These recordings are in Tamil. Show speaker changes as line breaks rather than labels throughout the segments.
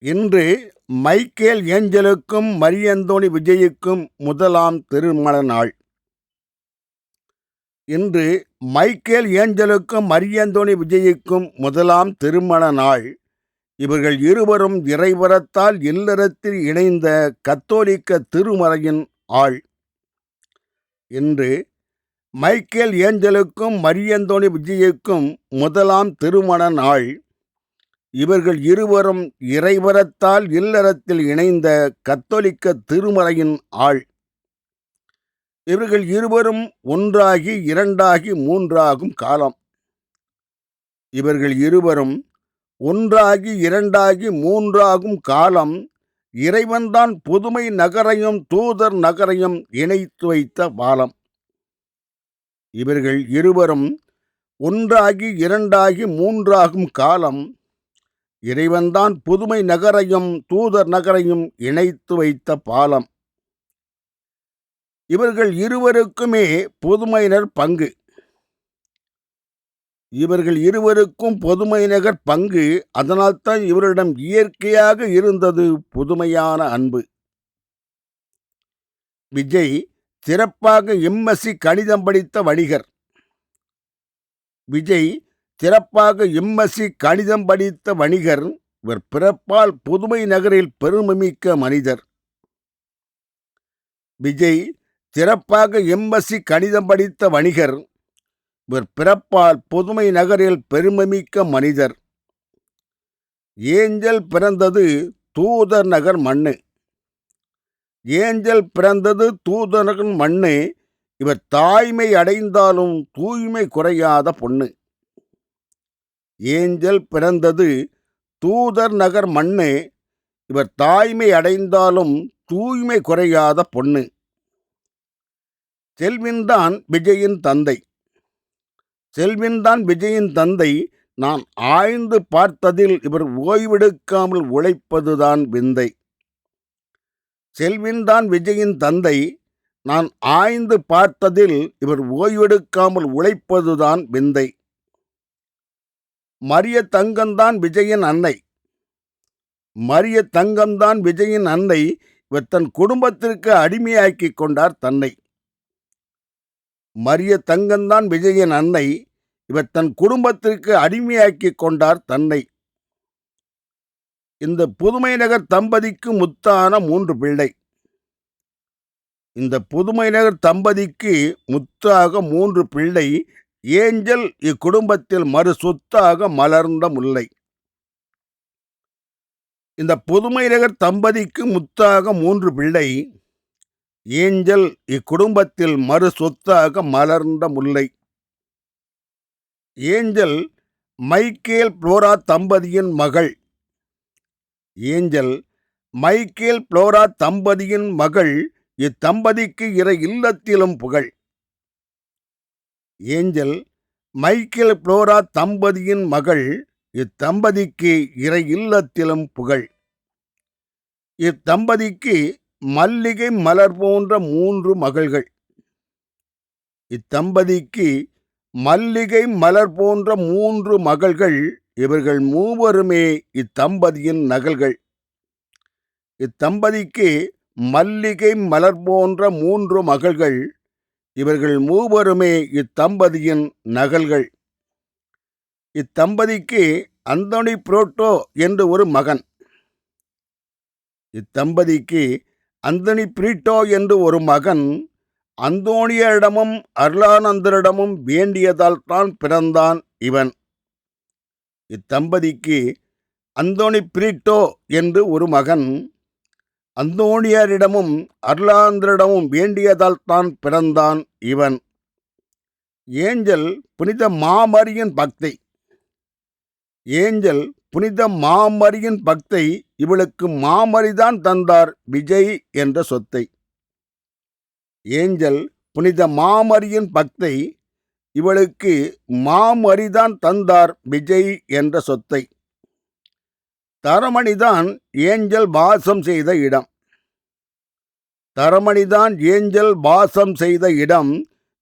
இன்று மைக்கேல் ஏஞ்சலுக்கும் மரியந்தோணி விஜய்க்கும் முதலாம் திருமண நாள். இன்று மைக்கேல் ஏஞ்சலுக்கும் மரியந்தோணி விஜய்க்கும் முதலாம் திருமண நாள். இவர்கள் இருவரும் இறைவரத்தால் இல்லறத்தில் இணைந்த கத்தோலிக்க திருமறையின் ஆள். இன்று மைக்கேல் ஏஞ்சலுக்கும் மரியந்தோணி விஜய்க்கும் முதலாம் திருமண நாள். இவர்கள் இருவரும் இறைவரத்தால் இல்லறத்தில் இணைந்த கத்தோலிக்க திருமறையின் ஆள். இவர்கள் இருவரும் ஒன்றாகி இரண்டாகி மூன்றாகும் காலம். இவர்கள் இருவரும் ஒன்றாகி இரண்டாகி மூன்றாகும் காலம் இறைவன்தான் புதுமை நகரையும் தூதர் நகரையும் இணைத்து வைத்த பாலம். இவர்கள் இருவரும் ஒன்றாகி இரண்டாகி மூன்றாகும் காலம் இறைவன்தான் புதுமை நகரையும் தூதர் நகரையும் இணைத்து வைத்த பாலம். இவர்கள் இருவருக்குமே புதுமையினர் பங்கு. இவர்கள் இருவருக்கும் புதுமையினர் பங்கு. அதனால்தான் இவரிடம் இயற்கையாக இருந்தது புதுமையான அன்பு. விஜய் சிறப்பாக எம்எஸ்சி கணிதம் படித்த வணிகர். விஜய் சிறப்பாக எம்எஸ்சி கணிதம் படித்த வணிகர். இவர் பிறப்பால் புதுமை நகரில் பெருமைமிக்க மனிதர். விஜய் சிறப்பாக எம்எஸ்சி கணிதம் படித்த வணிகர். இவர் பிறப்பால் புதுமை நகரில் பெருமைமிக்க மனிதர். ஏஞ்சல் பிறந்தது தூதர் நகர் மண்ணு. ஏஞ்சல் பிறந்தது தூதர் நகர் மண்ணு. இவர் தாய்மை அடைந்தாலும் தூய்மை குறையாத பொண்ணு. ஏஞ்சல் பிறந்தது தூதர் நகர் மண்ணு. இவர் தாய்மை அடைந்தாலும் தூய்மை குறையாத பொண்ணு. செல்வின்தான் விஜயின் தந்தை. செல்வின்தான் விஜயின் தந்தை. நான் ஆய்ந்து பார்த்ததில் இவர் ஓய்வெடுக்காமல் உழைப்பதுதான் விந்தை. செல்வின்தான் விஜயின் தந்தை. நான் ஆய்ந்து பார்த்ததில் இவர் ஓய்வெடுக்காமல் உழைப்பதுதான் விந்தை. மரிய தங்கம்தான் விஜயின் அன்னை. மரிய தங்கம்தான் விஜயின் அன்னை. இவர் தன் குடும்பத்திற்கு அடிமையாக்கி கொண்டார் தன்னை. மரிய தங்கம்தான் விஜயின் அன்னை. இவர் தன் குடும்பத்திற்கு அடிமையாக்கி கொண்டார் தன்னை. இந்த புதுமை நகர் தம்பதிக்கு முத்தான 3 பிள்ளை. இந்த புதுமை நகர் தம்பதிக்கு முத்தாக 3 பிள்ளை. ஏஞ்சல் இக்குடும்பத்தில் மறு சொத்தாக மலர்ந்த முல்லை. இந்த புதுமை நகர் தம்பதிக்கு முத்தாக 3 பிள்ளை. ஏஞ்சல் இக்குடும்பத்தில் மறு சொத்தாக மலர்ந்த முல்லை. ஏஞ்சல் மைக்கேல் புளோரா தம்பதியின் மகள். ஏஞ்சல் மைக்கேல் புளோரா தம்பதியின் மகள். இத்தம்பதிக்கு இறை இல்லத்திலும் புகழ். ஏஞ்சல் மைக்கேல் புளோரா தம்பதியின் மகள். இத்தம்பதிக்கு இறை இல்லத்திலும் புகழ். இத்தம்பதிக்கு மல்லிகை மலர் போன்ற 3 மகள்கள். இத்தம்பதிக்கு மல்லிகை மலர் போன்ற 3 மகள்கள். இவர்கள் மூவருமே இத்தம்பதியின் நகல்கள். இத்தம்பதிக்கு மல்லிகை மலர் போன்ற 3 மகள்கள். இவர்கள் மூவருமே இத்தம்பதியின் நகல்கள். இத்தம்பதிக்கு அந்தோனி புரோட்டோ என்று ஒரு மகன். இத்தம்பதிக்கு அந்தோனி பிரீட்டோ என்று ஒரு மகன். அந்தோணியரிடமும் அருளானந்தரிடமும் வேண்டியதால் தான் பிறந்தான் இவன். இத்தம்பதிக்கு அந்தோனி பிரீட்டோ என்று ஒரு மகன். அந்தோணியரிடமும் அருளானந்தரிடமும் வேண்டியதால் தான் பிறந்தான் இவன். ஏஞ்சல் புனித மாமரியின் பக்தை. ஏஞ்சல் புனித மாமரியின் பக்தை. இவளுக்கு மாமரிதான் தந்தார் விஜய் என்ற சொத்தை. ஏஞ்சல் புனித மாமரியின் பக்தை. இவளுக்கு மாமரிதான் தந்தார் விஜய் என்ற சொத்தை. தரமணிதான் ஏஞ்சல் வாசம் செய்த இடம். தரமணிதான் ஏஞ்சல் வாசம் செய்த இடம்.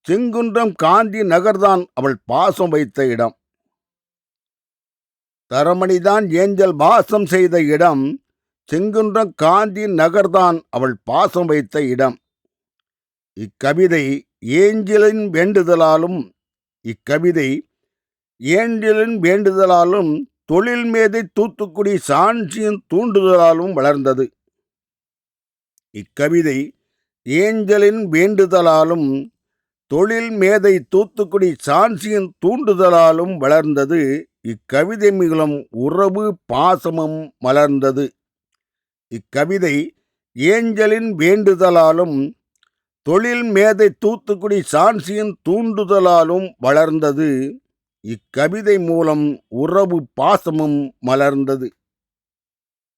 செங்குன்றம் காந்தி நகர்தான் அவள் பாசம் வைத்த இடம். தரமணிதான் ஏஞ்சல் வாசம் செய்த இடம். செங்குன்றம் காந்தி நகர்தான் அவள் பாசம் வைத்த இடம். இக்கவிதை ஏஞ்சலின் வேண்டுதலாலும் தொழில் மேதை தூத்துக்குடி சான்சியின் தூண்டுதலாலும் வளர்ந்தது. இக்கவிதை ஏஞ்சலின் வேண்டுதலாலும் தொழில் மேதை தூத்துக்குடி சான்சியின் தூண்டுதலாலும் வளர்ந்தது. இக்கவிதை மூலம் உறவு பாசமும் மலர்ந்தது. இக்கவிதை ஏஞ்சலின் வேண்டுதலாலும் தொழில் மேதை தூத்துக்குடி சான்சியின் தூண்டுதலாலும் வளர்ந்தது. இக்கவிதை மூலம் உறவு பாசமும் மலர்ந்தது.